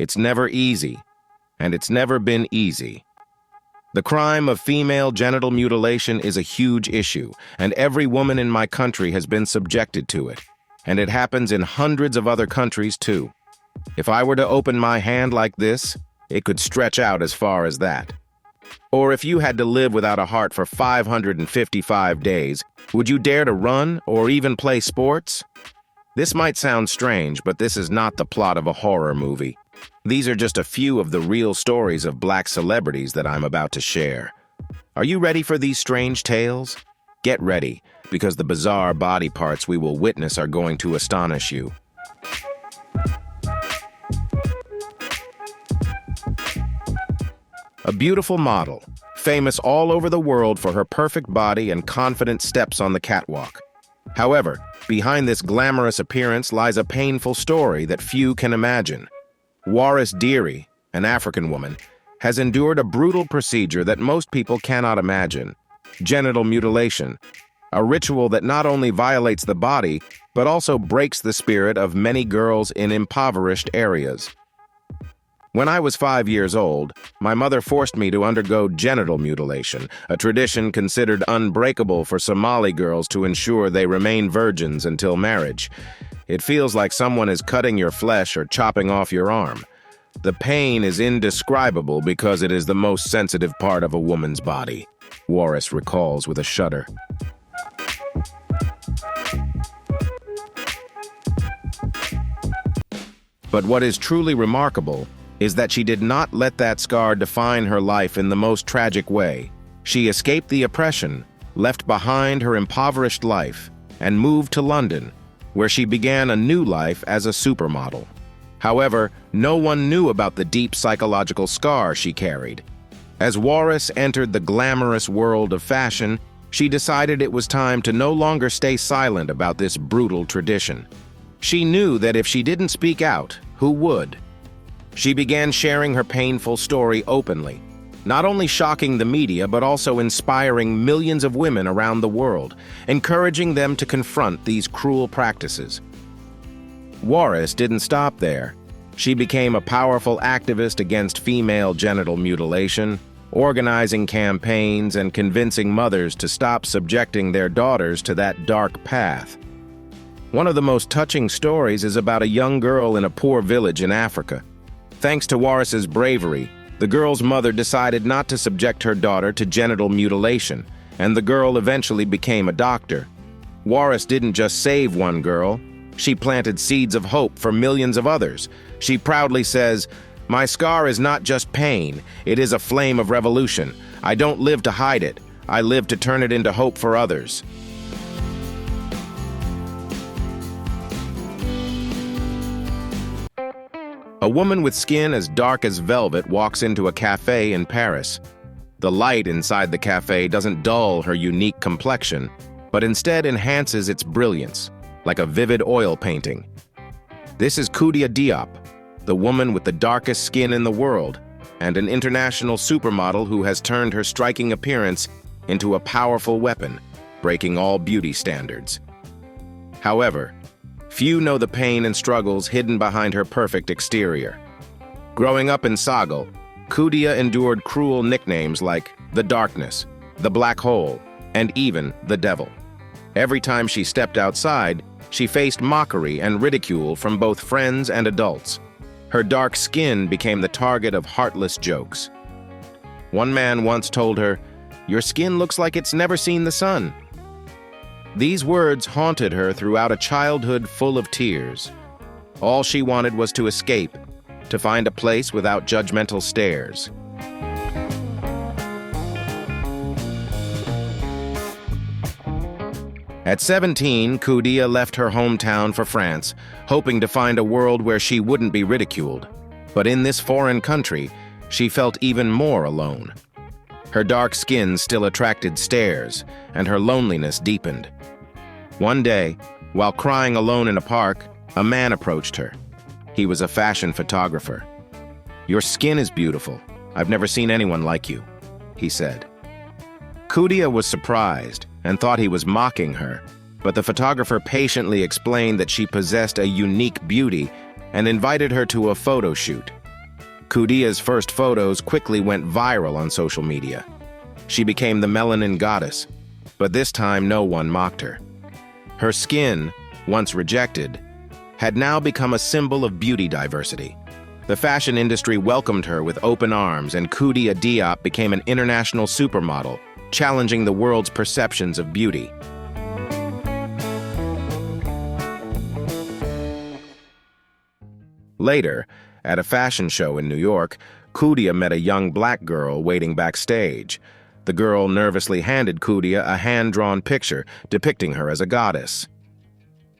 It's never easy, and it's never been easy. The crime of female genital mutilation is a huge issue, and every woman in my country has been subjected to it. And it happens in hundreds of other countries too. If I were to open my hand like this, it could stretch out as far as that. Or if you had to live without a heart for 555 days, would you dare to run or even play sports? This might sound strange, but this is not the plot of a horror movie. These are just a few of the real stories of black celebrities that I'm about to share. Are you ready for these strange tales? Get ready, because the bizarre body parts we will witness are going to astonish you. A beautiful model, famous all over the world for her perfect body and confident steps on the catwalk. However, behind this glamorous appearance lies a painful story that few can imagine. Waris Dirie, an African woman, has endured a brutal procedure that most people cannot imagine: genital mutilation, a ritual that not only violates the body, but also breaks the spirit of many girls in impoverished areas. When I was 5 years old, my mother forced me to undergo genital mutilation, a tradition considered unbreakable for Somali girls to ensure they remain virgins until marriage. It feels like someone is cutting your flesh or chopping off your arm. The pain is indescribable because it is the most sensitive part of a woman's body, Waris recalls with a shudder. But what is truly remarkable is that she did not let that scar define her life in the most tragic way. She escaped the oppression, left behind her impoverished life, and moved to London, where she began a new life as a supermodel. However, no one knew about the deep psychological scar she carried. As Waris entered the glamorous world of fashion, she decided it was time to no longer stay silent about this brutal tradition. She knew that if she didn't speak out, who would? She began sharing her painful story openly, not only shocking the media but also inspiring millions of women around the world, encouraging them to confront these cruel practices. Waris didn't stop there. She became a powerful activist against female genital mutilation, organizing campaigns and convincing mothers to stop subjecting their daughters to that dark path. One of the most touching stories is about a young girl in a poor village in Africa. Thanks to Waris's bravery, the girl's mother decided not to subject her daughter to genital mutilation, and the girl eventually became a doctor. Waris didn't just save one girl, she planted seeds of hope for millions of others. She proudly says, "My scar is not just pain, it is a flame of revolution. I don't live to hide it, I live to turn it into hope for others." A woman with skin as dark as velvet walks into a cafe in Paris. The light inside the cafe doesn't dull her unique complexion, but instead enhances its brilliance, like a vivid oil painting. This is Khoudia Diop, the woman with the darkest skin in the world, and an international supermodel who has turned her striking appearance into a powerful weapon, breaking all beauty standards. However, few know the pain and struggles hidden behind her perfect exterior. Growing up in Sagal, Khoudia endured cruel nicknames like the Darkness, the Black Hole, and even the Devil. Every time she stepped outside, she faced mockery and ridicule from both friends and adults. Her dark skin became the target of heartless jokes. One man once told her, "Your skin looks like it's never seen the sun." These words haunted her throughout a childhood full of tears. All she wanted was to escape, to find a place without judgmental stares. At 17, Khoudia left her hometown for France, hoping to find a world where she wouldn't be ridiculed. But in this foreign country, she felt even more alone. Her dark skin still attracted stares, and her loneliness deepened. One day, while crying alone in a park, a man approached her. He was a fashion photographer. "Your skin is beautiful. I've never seen anyone like you," he said. Khoudia was surprised and thought he was mocking her, but the photographer patiently explained that she possessed a unique beauty and invited her to a photo shoot. Khoudia's first photos quickly went viral on social media. She became the Melanin goddess, but this time no one mocked her. Her skin, once rejected, had now become a symbol of beauty diversity. The fashion industry welcomed her with open arms, and Khoudia Diop became an international supermodel, challenging the world's perceptions of beauty. Later, at a fashion show in New York, Khoudia met a young black girl waiting backstage. The girl nervously handed Khoudia a hand-drawn picture depicting her as a goddess.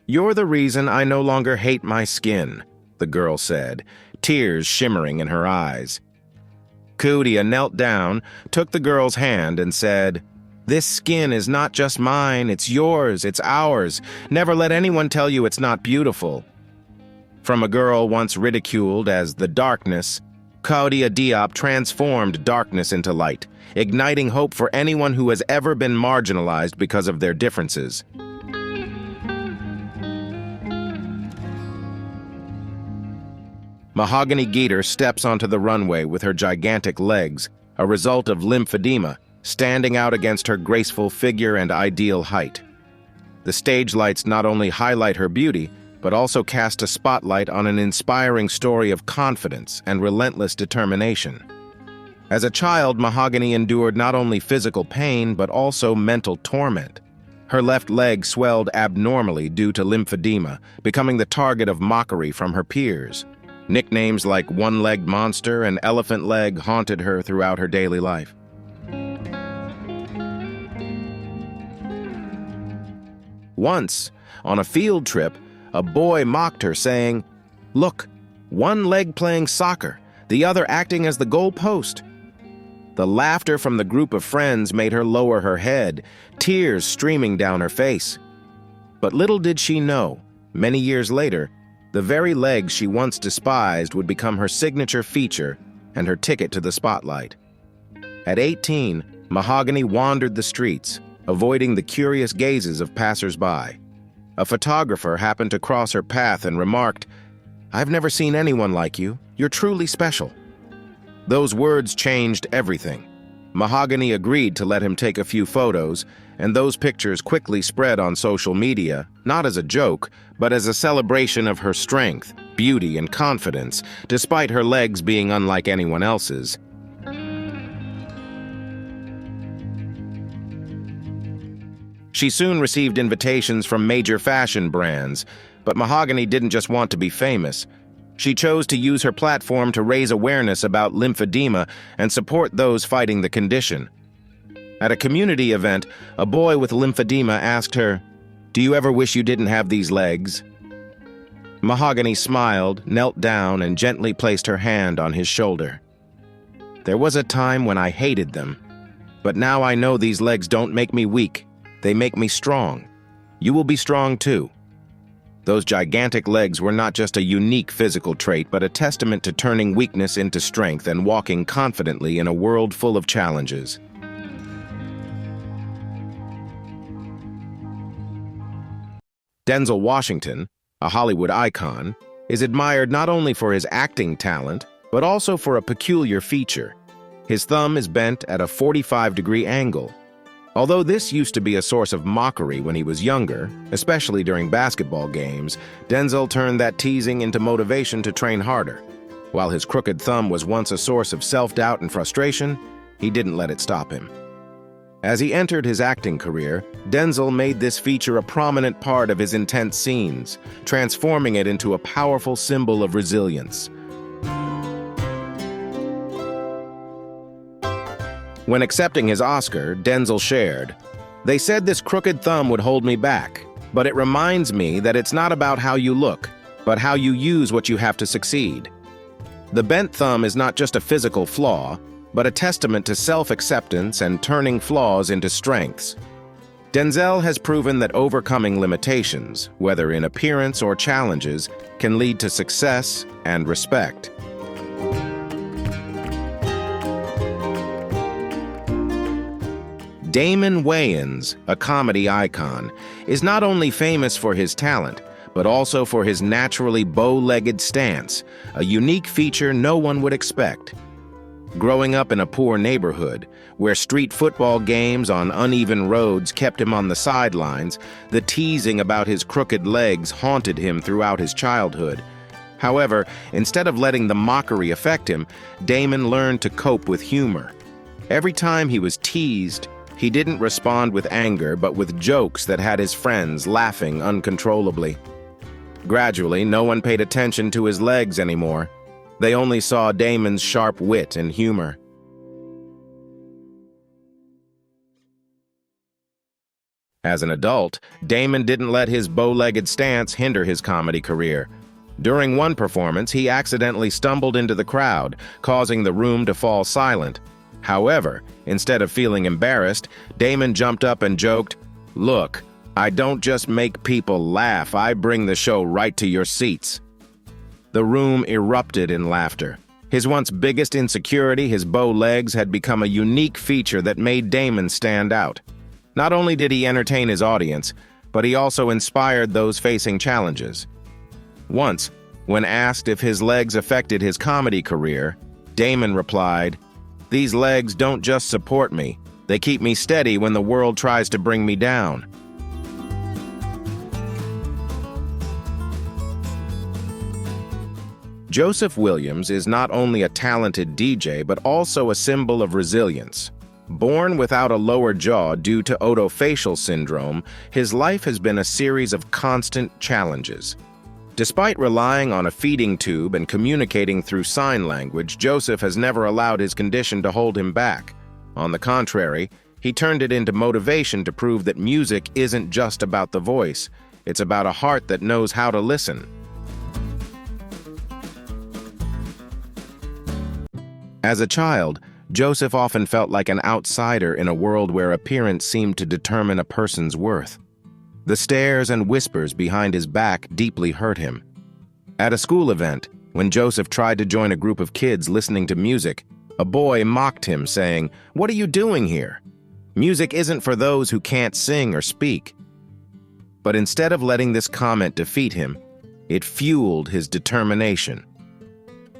"You're the reason I no longer hate my skin," the girl said, tears shimmering in her eyes. Khoudia knelt down, took the girl's hand, and said, "This skin is not just mine, it's yours, it's ours. Never let anyone tell you it's not beautiful." From a girl once ridiculed as the darkness, Khoudia Diop transformed darkness into light, igniting hope for anyone who has ever been marginalized because of their differences. Mahogany Geeter steps onto the runway with her gigantic legs, a result of lymphedema, standing out against her graceful figure and ideal height. The stage lights not only highlight her beauty, but also cast a spotlight on an inspiring story of confidence and relentless determination. As a child, Mahogany endured not only physical pain, but also mental torment. Her left leg swelled abnormally due to lymphedema, becoming the target of mockery from her peers. Nicknames like one-legged monster and elephant leg haunted her throughout her daily life. Once, on a field trip, a boy mocked her, saying, "Look, one leg playing soccer, the other acting as the goal post." The laughter from the group of friends made her lower her head, tears streaming down her face. But little did she know, many years later, the very legs she once despised would become her signature feature and her ticket to the spotlight. At 18, Mahogany wandered the streets, avoiding the curious gazes of passers-by. A photographer happened to cross her path and remarked, "I've never seen anyone like you. You're truly special." Those words changed everything. Mahogany agreed to let him take a few photos, and those pictures quickly spread on social media, not as a joke, but as a celebration of her strength, beauty, and confidence, despite her legs being unlike anyone else's. She soon received invitations from major fashion brands, but Mahogany didn't just want to be famous. She chose to use her platform to raise awareness about lymphedema and support those fighting the condition. At a community event, a boy with lymphedema asked her, "Do you ever wish you didn't have these legs?" Mahogany smiled, knelt down, and gently placed her hand on his shoulder. "There was a time when I hated them, but now I know these legs don't make me weak. They make me strong. You will be strong too." Those gigantic legs were not just a unique physical trait, but a testament to turning weakness into strength and walking confidently in a world full of challenges. Denzel Washington, a Hollywood icon, is admired not only for his acting talent, but also for a peculiar feature. His thumb is bent at a 45-degree angle. Although this used to be a source of mockery when he was younger, especially during basketball games, Denzel turned that teasing into motivation to train harder. While his crooked thumb was once a source of self-doubt and frustration, he didn't let it stop him. As he entered his acting career, Denzel made this feature a prominent part of his intense scenes, transforming it into a powerful symbol of resilience. When accepting his Oscar, Denzel shared, "They said this crooked thumb would hold me back, but it reminds me that it's not about how you look, but how you use what you have to succeed." The bent thumb is not just a physical flaw, but a testament to self-acceptance and turning flaws into strengths. Denzel has proven that overcoming limitations, whether in appearance or challenges, can lead to success and respect. Damon Wayans, a comedy icon, is not only famous for his talent, but also for his naturally bow-legged stance, a unique feature no one would expect. Growing up in a poor neighborhood, where street football games on uneven roads kept him on the sidelines, the teasing about his crooked legs haunted him throughout his childhood. However, instead of letting the mockery affect him, Damon learned to cope with humor. Every time he was teased, he didn't respond with anger, but with jokes that had his friends laughing uncontrollably. Gradually, no one paid attention to his legs anymore. They only saw Damon's sharp wit and humor. As an adult, Damon didn't let his bow-legged stance hinder his comedy career. During one performance, he accidentally stumbled into the crowd, causing the room to fall silent. However, instead of feeling embarrassed, Damon jumped up and joked, "Look, I don't just make people laugh, I bring the show right to your seats." The room erupted in laughter. His once biggest insecurity, his bow legs, had become a unique feature that made Damon stand out. Not only did he entertain his audience, but he also inspired those facing challenges. Once, when asked if his legs affected his comedy career, Damon replied, "These legs don't just support me, they keep me steady when the world tries to bring me down." Joseph Williams is not only a talented DJ, but also a symbol of resilience. Born without a lower jaw due to otofacial syndrome, his life has been a series of constant challenges. Despite relying on a feeding tube and communicating through sign language, Joseph has never allowed his condition to hold him back. On the contrary, he turned it into motivation to prove that music isn't just about the voice, it's about a heart that knows how to listen. As a child, Joseph often felt like an outsider in a world where appearance seemed to determine a person's worth. The stares and whispers behind his back deeply hurt him. At a school event, when Joseph tried to join a group of kids listening to music, a boy mocked him, saying, "What are you doing here? Music isn't for those who can't sing or speak." But instead of letting this comment defeat him, it fueled his determination.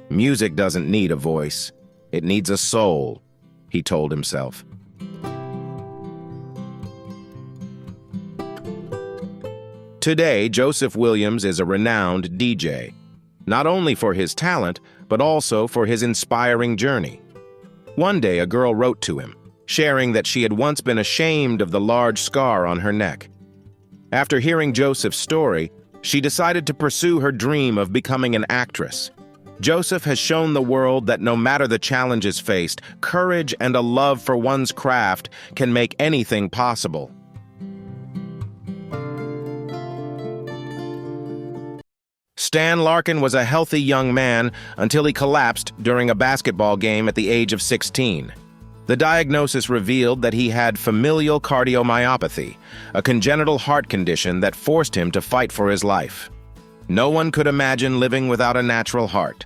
"Music doesn't need a voice. It needs a soul," he told himself. Today, Joseph Williams is a renowned DJ, not only for his talent, but also for his inspiring journey. One day, a girl wrote to him, sharing that she had once been ashamed of the large scar on her neck. After hearing Joseph's story, she decided to pursue her dream of becoming an actress. Joseph has shown the world that no matter the challenges faced, courage and a love for one's craft can make anything possible. Stan Larkin was a healthy young man until he collapsed during a basketball game at the age of 16. The diagnosis revealed that he had familial cardiomyopathy, a congenital heart condition that forced him to fight for his life. No one could imagine living without a natural heart.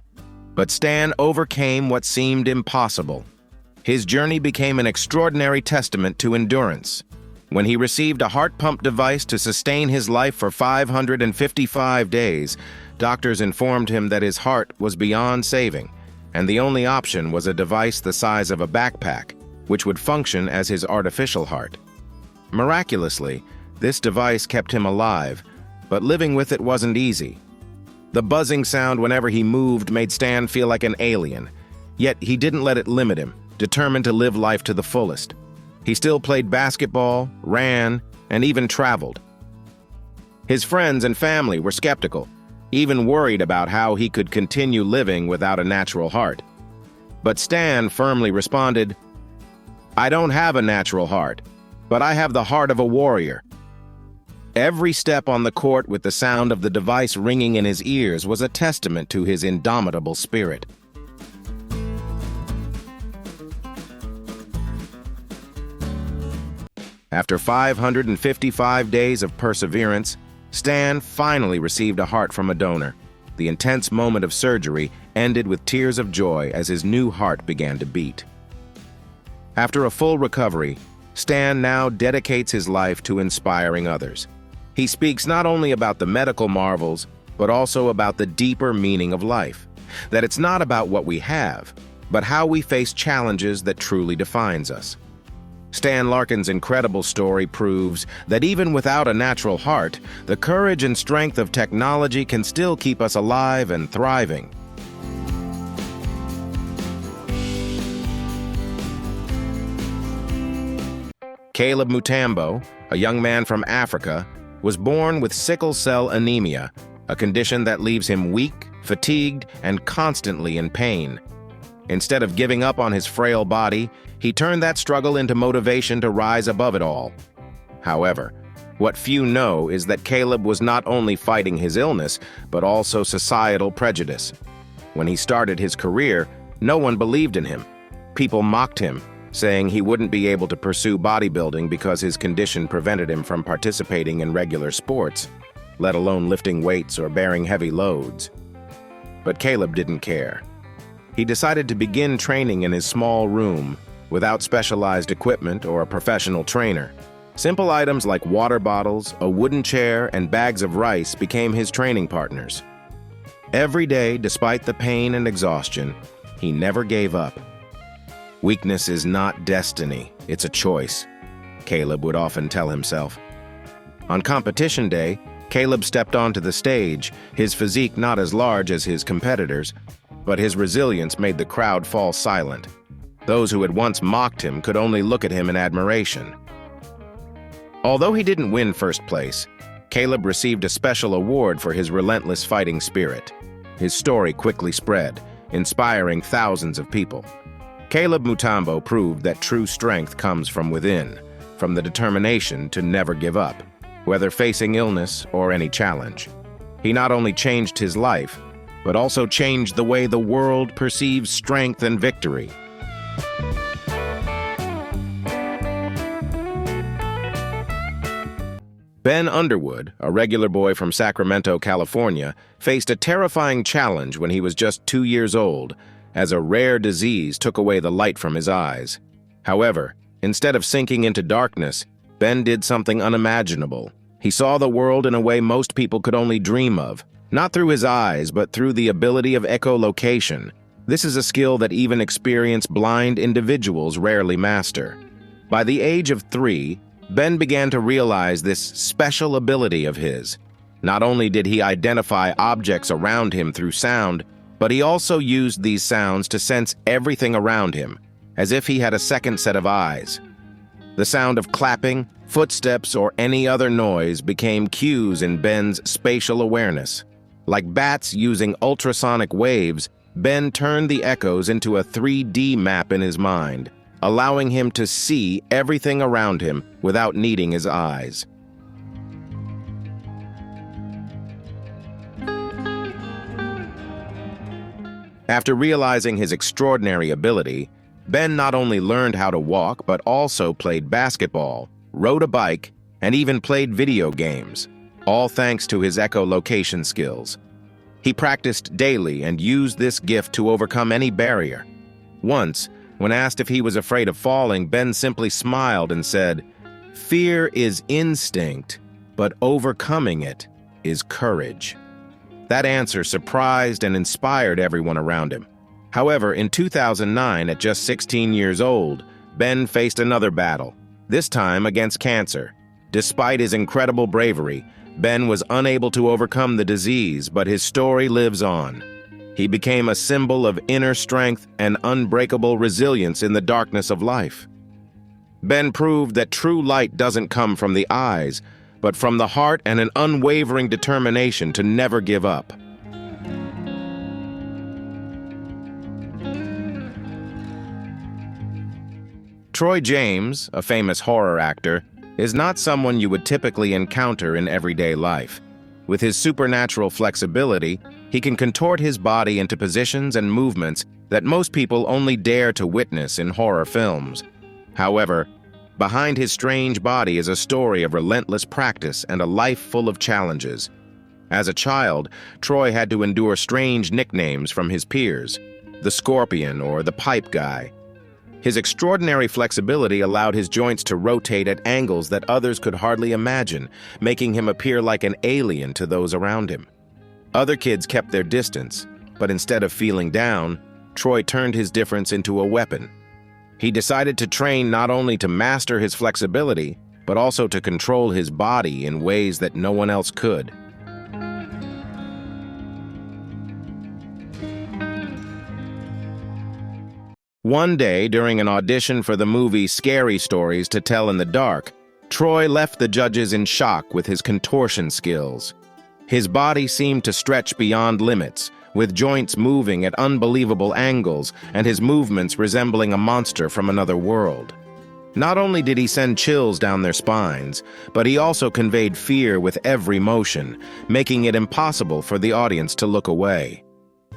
But Stan overcame what seemed impossible. His journey became an extraordinary testament to endurance. When he received a heart pump device to sustain his life for 555 days, doctors informed him that his heart was beyond saving, and the only option was a device the size of a backpack, which would function as his artificial heart. Miraculously, this device kept him alive, but living with it wasn't easy. The buzzing sound whenever he moved made Stan feel like an alien, yet he didn't let it limit him, determined to live life to the fullest. He still played basketball, ran, and even traveled. His friends and family were skeptical, even worried about how he could continue living without a natural heart. But Stan firmly responded, "I don't have a natural heart, but I have the heart of a warrior." Every step on the court with the sound of the device ringing in his ears was a testament to his indomitable spirit. After 555 days of perseverance, Stan finally received a heart from a donor. The intense moment of surgery ended with tears of joy as his new heart began to beat. After a full recovery, Stan now dedicates his life to inspiring others. He speaks not only about the medical marvels, but also about the deeper meaning of life. That it's not about what we have, but how we face challenges that truly defines us. Stan Larkin's incredible story proves that even without a natural heart, the courage and strength of technology can still keep us alive and thriving. Caleb Mutambo, a young man from Africa, was born with sickle cell anemia, a condition that leaves him weak, fatigued, and constantly in pain. Instead of giving up on his frail body, he turned that struggle into motivation to rise above it all. However, what few know is that Caleb was not only fighting his illness, but also societal prejudice. When he started his career, no one believed in him. People mocked him, saying he wouldn't be able to pursue bodybuilding because his condition prevented him from participating in regular sports, let alone lifting weights or bearing heavy loads. But Caleb didn't care. He decided to begin training in his small room, without specialized equipment or a professional trainer. Simple items like water bottles, a wooden chair, and bags of rice became his training partners. Every day, despite the pain and exhaustion, he never gave up. Weakness is not destiny, it's a choice, Caleb would often tell himself. On competition day, Caleb stepped onto the stage, his physique not as large as his competitors, but his resilience made the crowd fall silent. Those who had once mocked him could only look at him in admiration. Although he didn't win first place, Caleb received a special award for his relentless fighting spirit. His story quickly spread, inspiring thousands of people. Caleb Mutambo proved that true strength comes from within, from the determination to never give up, whether facing illness or any challenge. He not only changed his life, but also changed the way the world perceives strength and victory. Ben Underwood, a regular boy from Sacramento, California, faced a terrifying challenge when he was just 2 years old, as a rare disease took away the light from his eyes. However, instead of sinking into darkness, Ben did something unimaginable. He saw the world in a way most people could only dream of, not through his eyes, but through the ability of echolocation. This is a skill that even experienced blind individuals rarely master. By the age of 3, Ben began to realize this special ability of his. Not only did he identify objects around him through sound, but he also used these sounds to sense everything around him, as if he had a second set of eyes. The sound of clapping, footsteps, or any other noise became cues in Ben's spatial awareness. Like bats using ultrasonic waves, Ben turned the echoes into a 3D map in his mind, allowing him to see everything around him without needing his eyes. After realizing his extraordinary ability, Ben not only learned how to walk, but also played basketball, rode a bike, and even played video games, all thanks to his echolocation skills. He practiced daily and used this gift to overcome any barrier. Once, when asked if he was afraid of falling, Ben simply smiled and said, "Fear is instinct, but overcoming it is courage." That answer surprised and inspired everyone around him. However, in 2009, at just 16 years old, Ben faced another battle, this time against cancer. Despite his incredible bravery, Ben was unable to overcome the disease, but his story lives on. He became a symbol of inner strength and unbreakable resilience in the darkness of life. Ben proved that true light doesn't come from the eyes, but from the heart and an unwavering determination to never give up. Troy James, a famous horror actor, is not someone you would typically encounter in everyday life. With his supernatural flexibility, he can contort his body into positions and movements that most people only dare to witness in horror films. However, behind his strange body is a story of relentless practice and a life full of challenges. As a child, Troy had to endure strange nicknames from his peers, the Scorpion or the Pipe Guy. His extraordinary flexibility allowed his joints to rotate at angles that others could hardly imagine, making him appear like an alien to those around him. Other kids kept their distance, but instead of feeling down, Troy turned his difference into a weapon. He decided to train not only to master his flexibility, but also to control his body in ways that no one else could. One day, during an audition for the movie Scary Stories to Tell in the Dark, Troy left the judges in shock with his contortion skills. His body seemed to stretch beyond limits, with joints moving at unbelievable angles and his movements resembling a monster from another world. Not only did he send chills down their spines, but he also conveyed fear with every motion, making it impossible for the audience to look away.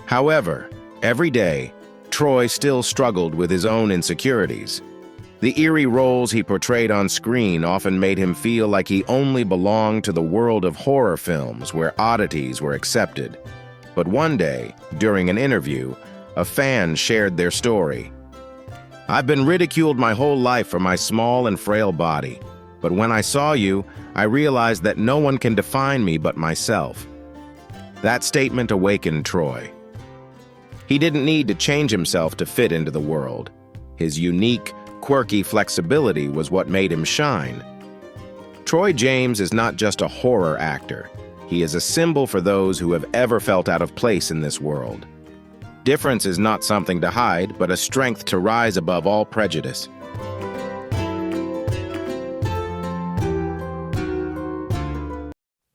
However, every day, Troy still struggled with his own insecurities. The eerie roles he portrayed on screen often made him feel like he only belonged to the world of horror films where oddities were accepted. But one day, during an interview, a fan shared their story. "I've been ridiculed my whole life for my small and frail body, but when I saw you, I realized that no one can define me but myself." That statement awakened Troy. He didn't need to change himself to fit into the world. His unique, quirky flexibility was what made him shine. Troy James is not just a horror actor. He is a symbol for those who have ever felt out of place in this world. Difference is not something to hide, but a strength to rise above all prejudice.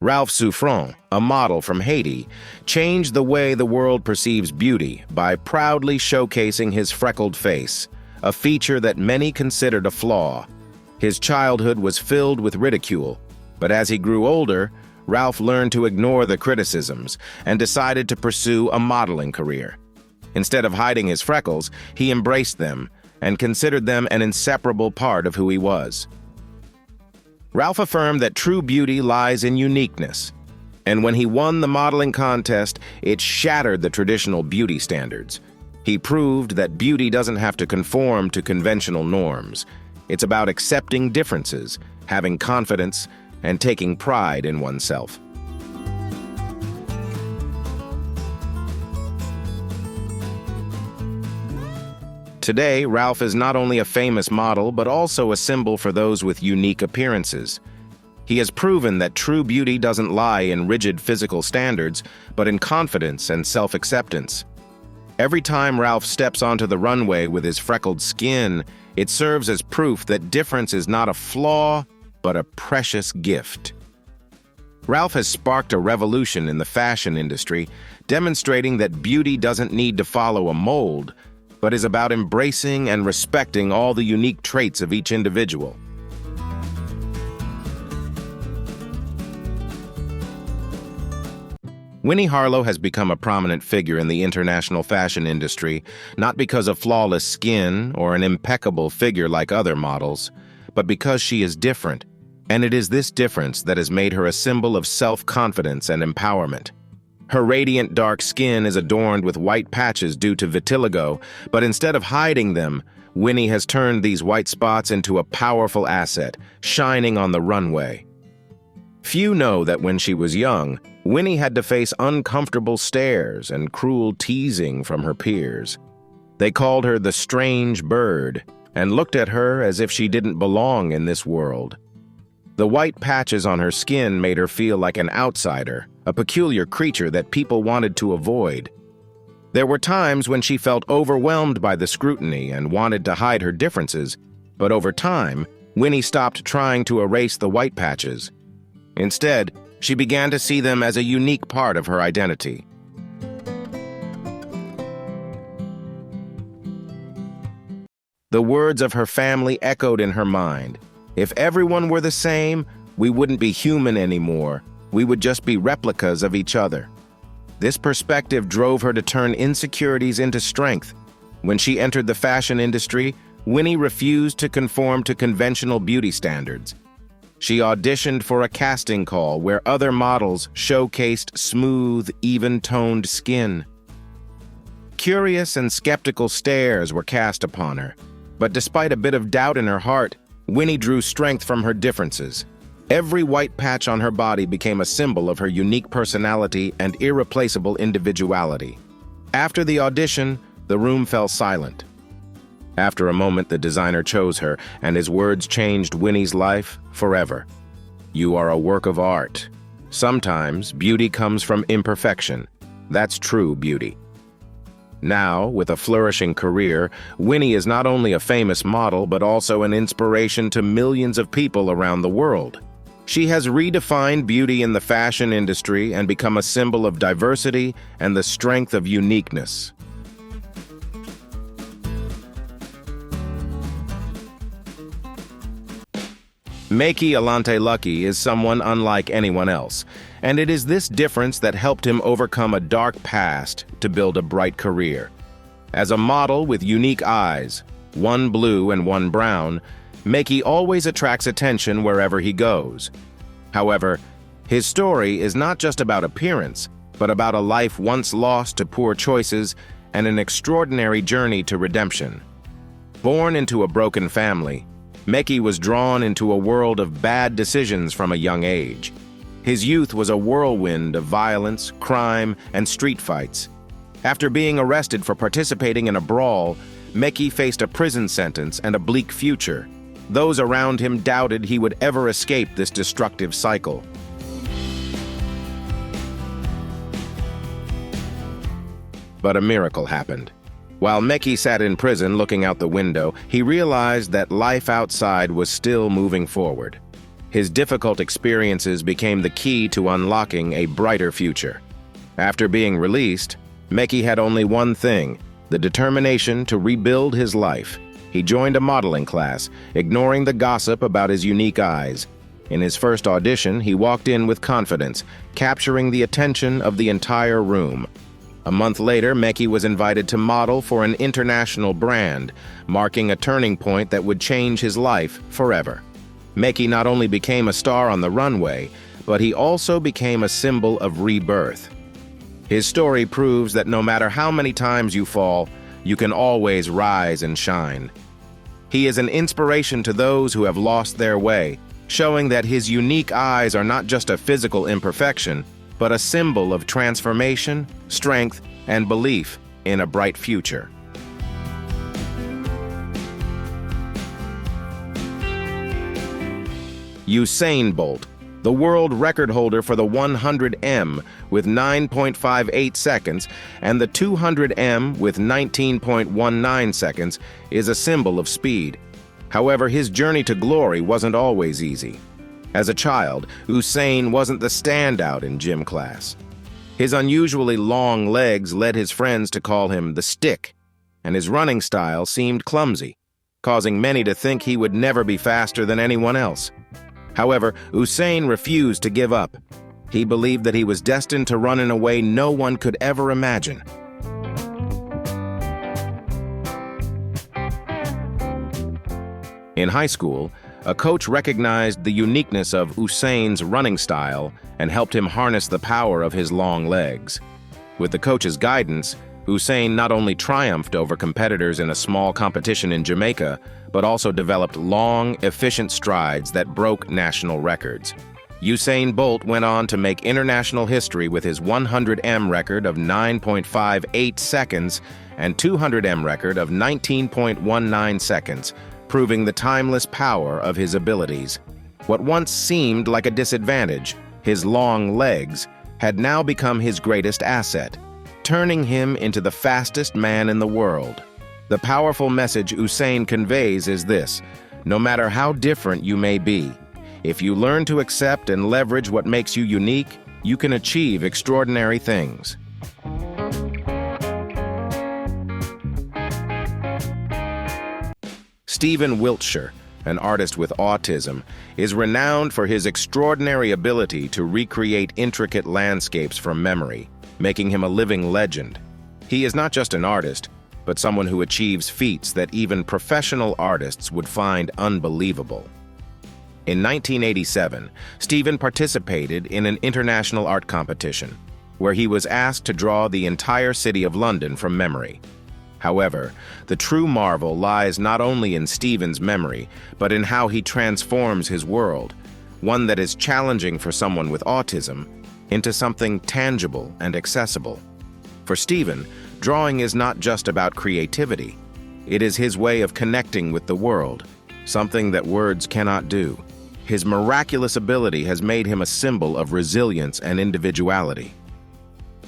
Ralph Souffrant, a model from Haiti, changed the way the world perceives beauty by proudly showcasing his freckled face, a feature that many considered a flaw. His childhood was filled with ridicule, but as he grew older, Ralph learned to ignore the criticisms and decided to pursue a modeling career. Instead of hiding his freckles, he embraced them and considered them an inseparable part of who he was. Ralph affirmed that true beauty lies in uniqueness, and when he won the modeling contest, it shattered the traditional beauty standards. He proved that beauty doesn't have to conform to conventional norms. It's about accepting differences, having confidence, and taking pride in oneself. Today, Ralph is not only a famous model, but also a symbol for those with unique appearances. He has proven that true beauty doesn't lie in rigid physical standards, but in confidence and self-acceptance. Every time Ralph steps onto the runway with his freckled skin, it serves as proof that difference is not a flaw, but a precious gift. Ralph has sparked a revolution in the fashion industry, demonstrating that beauty doesn't need to follow a mold, but is about embracing and respecting all the unique traits of each individual. Winnie Harlow has become a prominent figure in the international fashion industry, not because of flawless skin or an impeccable figure like other models, but because she is different, and it is this difference that has made her a symbol of self-confidence and empowerment. Her radiant dark skin is adorned with white patches due to vitiligo, but instead of hiding them, Winnie has turned these white spots into a powerful asset, shining on the runway. Few know that when she was young, Winnie had to face uncomfortable stares and cruel teasing from her peers. They called her the strange bird and looked at her as if she didn't belong in this world. The white patches on her skin made her feel like an outsider, a peculiar creature that people wanted to avoid. There were times when she felt overwhelmed by the scrutiny and wanted to hide her differences, but over time, Winnie stopped trying to erase the white patches. Instead, she began to see them as a unique part of her identity. The words of her family echoed in her mind. If everyone were the same, we wouldn't be human anymore. We would just be replicas of each other. This perspective drove her to turn insecurities into strength. When she entered the fashion industry, Winnie refused to conform to conventional beauty standards. She auditioned for a casting call where other models showcased smooth, even-toned skin. Curious and skeptical stares were cast upon her, But despite a bit of doubt in her heart, Winnie drew strength from her differences. Every white patch on her body became a symbol of her unique personality and irreplaceable individuality. After the audition, the room fell silent. After a moment, the designer chose her, and his words changed Winnie's life forever. "You are a work of art. Sometimes beauty comes from imperfection. That's true beauty." Now, with a flourishing career, Winnie is not only a famous model, but also an inspiration to millions of people around the world. She has redefined beauty in the fashion industry and become a symbol of diversity and the strength of uniqueness. Mekhi Lucky is someone unlike anyone else, and it is this difference that helped him overcome a dark past to build a bright career. As a model with unique eyes, one blue and one brown, Mekhi always attracts attention wherever he goes. However, his story is not just about appearance, but about a life once lost to poor choices and an extraordinary journey to redemption. Born into a broken family, Mekhi was drawn into a world of bad decisions from a young age. His youth was a whirlwind of violence, crime, and street fights. After being arrested for participating in a brawl, Mekhi faced a prison sentence and a bleak future. Those around him doubted he would ever escape this destructive cycle. But a miracle happened. While Mekhi sat in prison looking out the window, he realized that life outside was still moving forward. His difficult experiences became the key to unlocking a brighter future. After being released, Mekhi had only one thing: the determination to rebuild his life. He joined a modeling class, ignoring the gossip about his unique eyes. In his first audition, he walked in with confidence, capturing the attention of the entire room. A month later, Mekhi was invited to model for an international brand, marking a turning point that would change his life forever. Mekhi not only became a star on the runway, but he also became a symbol of rebirth. His story proves that no matter how many times you fall, you can always rise and shine. He is an inspiration to those who have lost their way, showing that his unique eyes are not just a physical imperfection, but a symbol of transformation, strength, and belief in a bright future. Usain Bolt, the world record holder for the 100m with 9.58 seconds and the 200m with 19.19 seconds, is a symbol of speed. However, his journey to glory wasn't always easy. As a child, Usain wasn't the standout in gym class. His unusually long legs led his friends to call him the Stick, and his running style seemed clumsy, causing many to think he would never be faster than anyone else. However, Usain refused to give up. He believed that he was destined to run in a way no one could ever imagine. In high school, a coach recognized the uniqueness of Usain's running style and helped him harness the power of his long legs. With the coach's guidance, Usain not only triumphed over competitors in a small competition in Jamaica, but also developed long, efficient strides that broke national records. Usain Bolt went on to make international history with his 100m record of 9.58 seconds and 200m record of 19.19 seconds, proving the timeless power of his abilities. What once seemed like a disadvantage, his long legs, had now become his greatest asset, turning him into the fastest man in the world. The powerful message Usain conveys is this: no matter how different you may be, if you learn to accept and leverage what makes you unique, you can achieve extraordinary things. Stephen Wiltshire, an artist with autism, is renowned for his extraordinary ability to recreate intricate landscapes from memory, making him a living legend. He is not just an artist, but someone who achieves feats that even professional artists would find unbelievable. In 1987, Stephen participated in an international art competition, where he was asked to draw the entire city of London from memory. However, the true marvel lies not only in Steven's memory, but in how he transforms his world, one that is challenging for someone with autism, into something tangible and accessible. For Steven, drawing is not just about creativity. It is his way of connecting with the world, something that words cannot do. His miraculous ability has made him a symbol of resilience and individuality.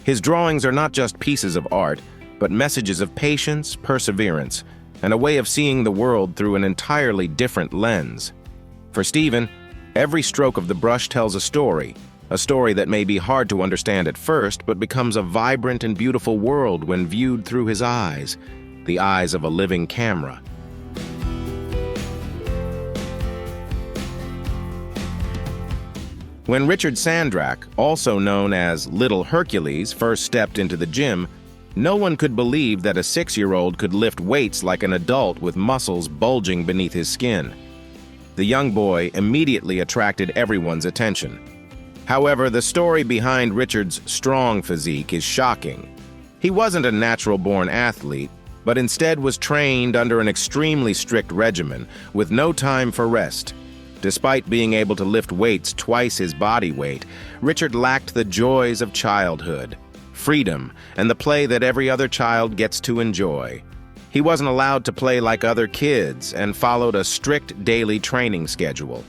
His drawings are not just pieces of art, but messages of patience, perseverance, and a way of seeing the world through an entirely different lens. For Steven, every stroke of the brush tells a story that may be hard to understand at first, but becomes a vibrant and beautiful world when viewed through his eyes, the eyes of a living camera. When Richard Sandrak, also known as Little Hercules, first stepped into the gym, no one could believe that a 6-year-old could lift weights like an adult with muscles bulging beneath his skin. The young boy immediately attracted everyone's attention. However, the story behind Richard's strong physique is shocking. He wasn't a natural-born athlete, but instead was trained under an extremely strict regimen with no time for rest. Despite being able to lift weights twice his body weight, Richard lacked the joys of childhood, freedom, and the play that every other child gets to enjoy. He wasn't allowed to play like other kids and followed a strict daily training schedule.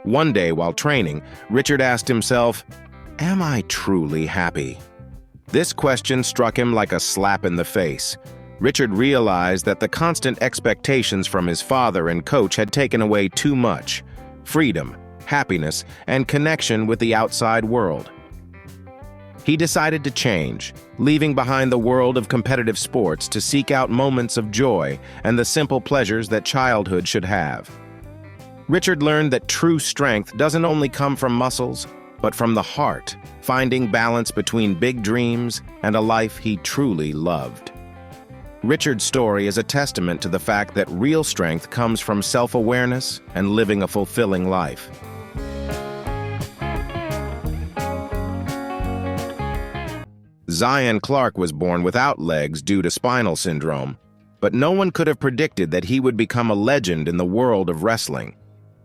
One day while training, Richard asked himself, "Am I truly happy?" This question struck him like a slap in the face. Richard realized that the constant expectations from his father and coach had taken away too much: freedom, happiness, and connection with the outside world. He decided to change, leaving behind the world of competitive sports to seek out moments of joy and the simple pleasures that childhood should have. Richard learned that true strength doesn't only come from muscles, but from the heart, finding balance between big dreams and a life he truly loved. Richard's story is a testament to the fact that real strength comes from self-awareness and living a fulfilling life. Zion Clark was born without legs due to spinal syndrome, but no one could have predicted that he would become a legend in the world of wrestling.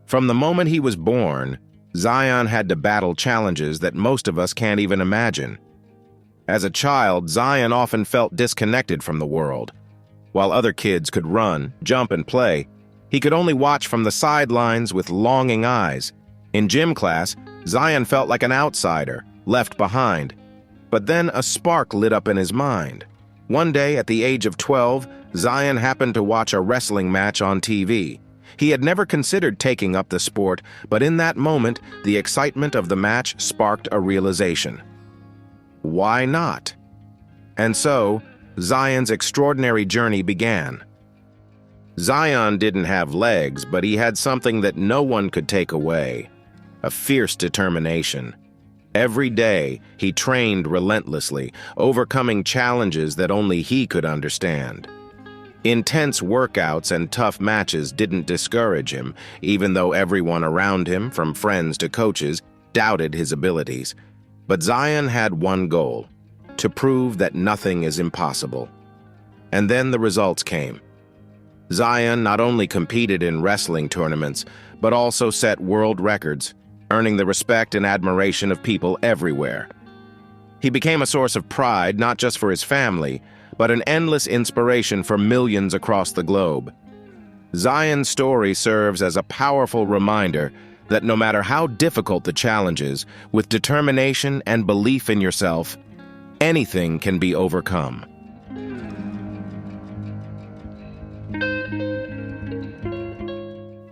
From the moment he was born, Zion had to battle challenges that most of us can't even imagine. As a child, Zion often felt disconnected from the world. While other kids could run, jump, and play, he could only watch from the sidelines with longing eyes. In gym class, Zion felt like an outsider, left behind. But then a spark lit up in his mind. One day, at the age of 12, Zion happened to watch a wrestling match on TV. He had never considered taking up the sport, but in that moment, the excitement of the match sparked a realization. Why not? And so, Zion's extraordinary journey began. Zion didn't have legs, but he had something that no one could take away: a fierce determination. Every day, he trained relentlessly, overcoming challenges that only he could understand. Intense workouts and tough matches didn't discourage him, even though everyone around him, from friends to coaches, doubted his abilities. But Zion had one goal: to prove that nothing is impossible. And then the results came. Zion not only competed in wrestling tournaments, but also set world records, earning the respect and admiration of people everywhere. He became a source of pride not just for his family, but an endless inspiration for millions across the globe. Zion's story serves as a powerful reminder that no matter how difficult the challenges, with determination and belief in yourself, anything can be overcome.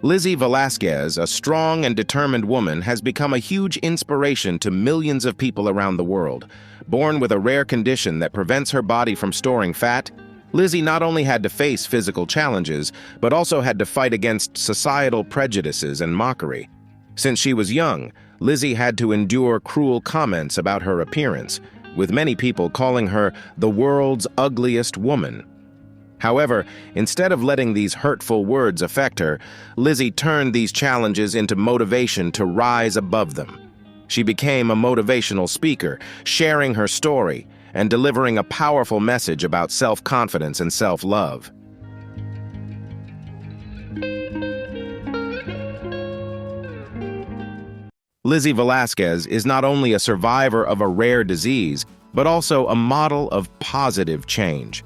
Lizzie Velasquez, a strong and determined woman, has become a huge inspiration to millions of people around the world. Born with a rare condition that prevents her body from storing fat, Lizzie not only had to face physical challenges, but also had to fight against societal prejudices and mockery. Since she was young, Lizzie had to endure cruel comments about her appearance, with many people calling her the world's ugliest woman. However, instead of letting these hurtful words affect her, Lizzie turned these challenges into motivation to rise above them. She became a motivational speaker, sharing her story and delivering a powerful message about self-confidence and self-love. Lizzie Velasquez is not only a survivor of a rare disease, but also a model of positive change.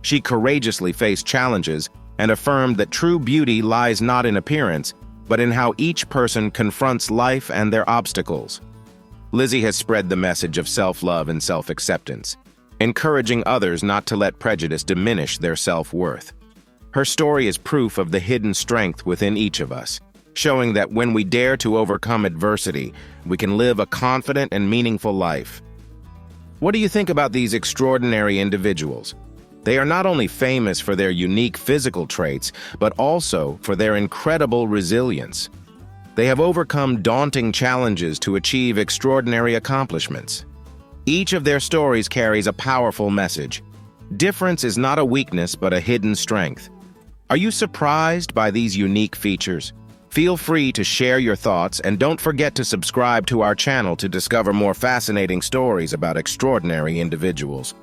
She courageously faced challenges and affirmed that true beauty lies not in appearance, but in how each person confronts life and their obstacles. Lizzie has spread the message of self-love and self-acceptance, encouraging others not to let prejudice diminish their self-worth. Her story is proof of the hidden strength within each of us, showing that when we dare to overcome adversity, we can live a confident and meaningful life. What do you think about these extraordinary individuals? They are not only famous for their unique physical traits, but also for their incredible resilience. They have overcome daunting challenges to achieve extraordinary accomplishments. Each of their stories carries a powerful message. Difference is not a weakness, but a hidden strength. Are you surprised by these unique features? Feel free to share your thoughts, and don't forget to subscribe to our channel to discover more fascinating stories about extraordinary individuals.